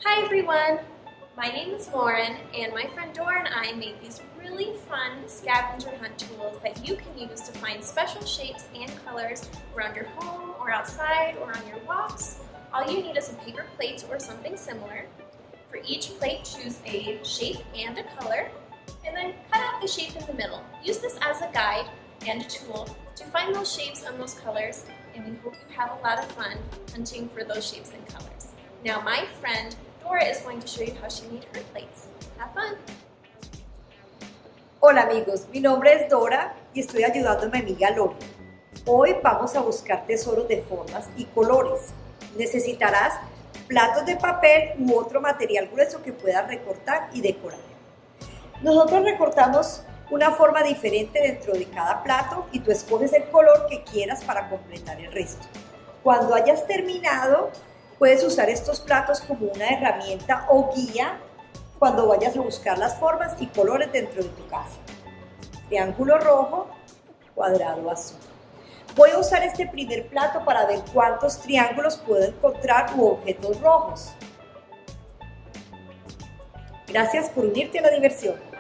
Hi everyone! My name is Lauren and my friend Dora and I made these really fun scavenger hunt tools that you can use to find special shapes and colors around your home or outside or on your walks. All you need is a paper plate or something similar. For each plate, choose a shape and a color and then cut out the shape in the middle. Use this as a guide and a tool to find those shapes and those colors, and we hope you have a lot of fun hunting for those shapes and colors. Now my friend Dora is going to show you how she made her plates. Have fun! Hola amigos, mi nombre es Dora y estoy ayudando a mi amiga Lori. Hoy vamos a buscar tesoros de formas y colores. Necesitarás platos de papel u otro material grueso que puedas recortar y decorar. Nosotros recortamos una forma diferente dentro de cada plato y tú escoges el color que quieras para completar el resto. Cuando hayas terminado, puedes usar estos platos como una herramienta o guía cuando vayas a buscar las formas y colores dentro de tu casa. Triángulo rojo, cuadrado azul. Voy a usar este primer plato para ver cuántos triángulos puedo encontrar u objetos rojos. Gracias por unirte a la diversión.